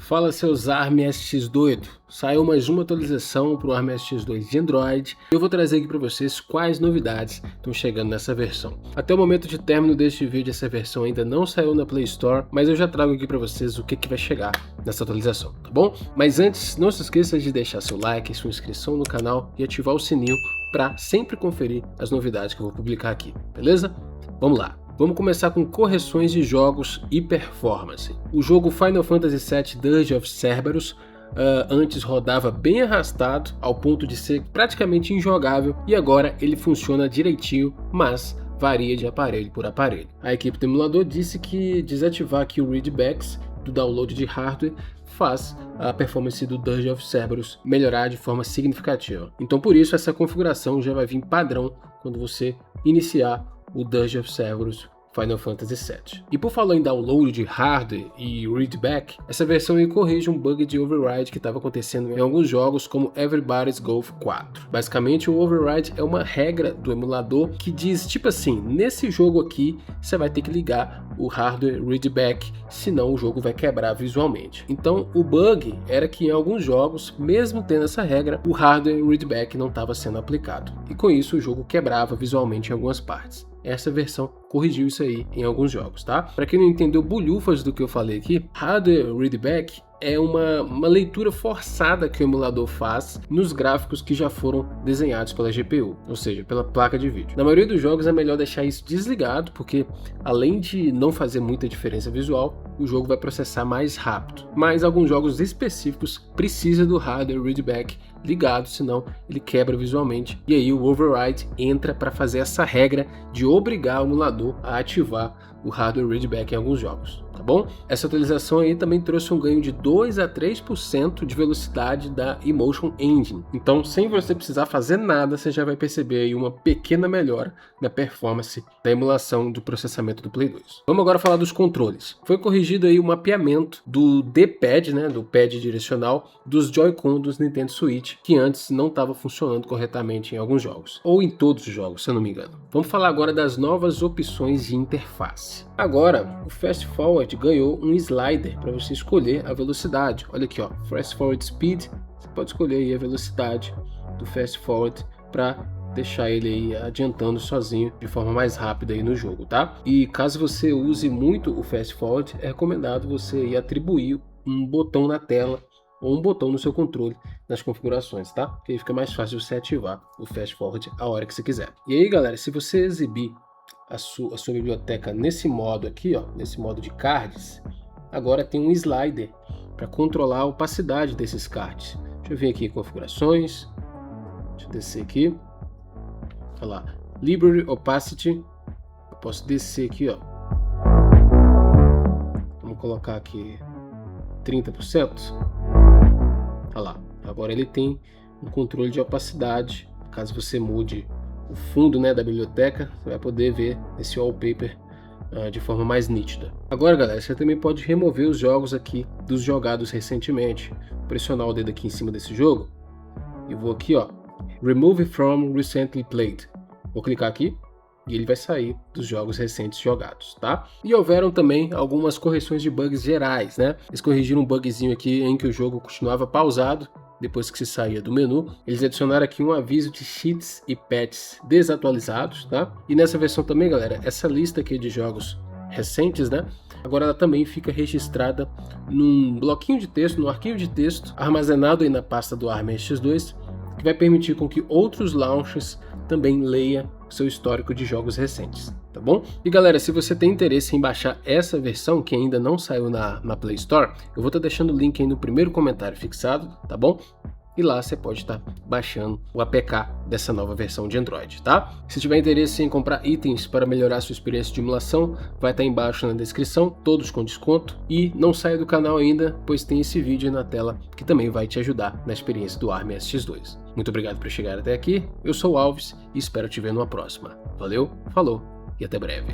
Fala seus ARM SX doido, saiu mais uma atualização para o ARM SX2 de Android e eu vou trazer aqui para vocês quais novidades estão chegando nessa versão. Até o momento de término deste vídeo essa versão ainda não saiu na Play Store, mas eu já trago aqui para vocês o que vai chegar nessa atualização, tá bom? Mas antes, não se esqueça de deixar seu like, sua inscrição no canal e ativar o sininho para sempre conferir as novidades que eu vou publicar aqui, beleza? Vamos lá! Vamos começar com correções de jogos e performance. O jogo Final Fantasy VII Dirge of Cerberus antes rodava bem arrastado ao ponto de ser praticamente injogável e agora ele funciona direitinho, mas varia de aparelho por aparelho. A equipe do emulador disse que desativar aqui o readbacks do download de hardware faz a performance do Dirge of Cerberus melhorar de forma significativa. Então por isso essa configuração já vai vir padrão quando você iniciar o Dirge of Cerberus Final Fantasy VII. E por falar em download de hardware e readback, essa versão aí corrige um bug de override que estava acontecendo em alguns jogos como Everybody's Golf 4. Basicamente o override é uma regra do emulador que diz tipo assim, nesse jogo aqui você vai ter que ligar o hardware readback, senão o jogo vai quebrar visualmente. Então o bug era que em alguns jogos, mesmo tendo essa regra, o hardware readback não estava sendo aplicado. E com isso o jogo quebrava visualmente em algumas partes. Essa versão corrigiu isso aí em alguns jogos, tá? Para quem não entendeu bolhufas do que eu falei aqui, hardware readback é uma leitura forçada que o emulador faz nos gráficos que já foram desenhados pela GPU, ou seja, pela placa de vídeo. Na maioria dos jogos é melhor deixar isso desligado, porque além de não fazer muita diferença visual, o jogo vai processar mais rápido. Mas alguns jogos específicos precisam do hardware readback ligado, senão ele quebra visualmente. E aí o override entra para fazer essa regra de obrigar o emulador a ativar o hardware readback em alguns jogos, tá bom? Essa atualização aí também trouxe um ganho de 2 a 3% de velocidade da Emotion Engine. Então, sem você precisar fazer nada, você já vai perceber aí uma pequena melhora na performance da emulação do processamento do Play 2. Vamos agora falar dos controles. Foi corrigido aí o mapeamento do D-pad, né, do pad direcional dos Joy-Con dos Nintendo Switch, que antes não estava funcionando corretamente em alguns jogos, ou em todos os jogos, se eu não me engano. Vamos falar agora das novas opções de interface. Agora, o Fast Forward ganhou um slider para você escolher a velocidade. Olha aqui, ó, Fast Forward Speed. Você pode escolher aí a velocidade do Fast Forward para deixar ele aí adiantando sozinho de forma mais rápida aí no jogo, tá? E caso você use muito o Fast Forward, é recomendado você ir atribuir um botão na tela ou um botão no seu controle nas configurações, tá? Porque aí fica mais fácil você ativar o Fast Forward a hora que você quiser. E aí, galera, se você exibir a sua biblioteca nesse modo aqui, ó, nesse modo de cards, agora tem um slider para controlar a opacidade desses cards. Deixa eu vir aqui em configurações, deixa eu descer aqui, olha lá, Library Opacity, eu posso descer aqui, ó, vamos colocar aqui 30%, olha lá, agora ele tem um controle de opacidade, caso você mude o fundo, né, da biblioteca, você vai poder ver esse wallpaper de forma mais nítida. Agora, galera, você também pode remover os jogos aqui dos jogados recentemente. Vou pressionar o dedo aqui em cima desse jogo e vou aqui, ó, Remove from Recently Played. Vou clicar aqui e ele vai sair dos jogos recentes jogados, tá? E houveram também algumas correções de bugs gerais, né? Eles corrigiram um bugzinho aqui em que o jogo continuava pausado depois que se saía do menu. Eles adicionaram aqui um aviso de cheats e patches desatualizados, tá? E nessa versão também, galera, essa lista aqui de jogos recentes, né? Agora ela também fica registrada num bloquinho de texto, num arquivo de texto armazenado aí na pasta do ARM SX2, que vai permitir com que outros launchers também leia seu histórico de jogos recentes, tá bom? E galera, se você tem interesse em baixar essa versão que ainda não saiu na Play Store, eu vou estar deixando o link aí no primeiro comentário fixado, tá bom? E lá você pode estar baixando o APK dessa nova versão de Android, tá? Se tiver interesse em comprar itens para melhorar sua experiência de emulação, vai estar embaixo na descrição, todos com desconto. E não saia do canal ainda, pois tem esse vídeo aí na tela que também vai te ajudar na experiência do ARM SX2. Muito obrigado por chegar até aqui, eu sou o Alves e espero te ver numa próxima. Valeu, falou e até breve.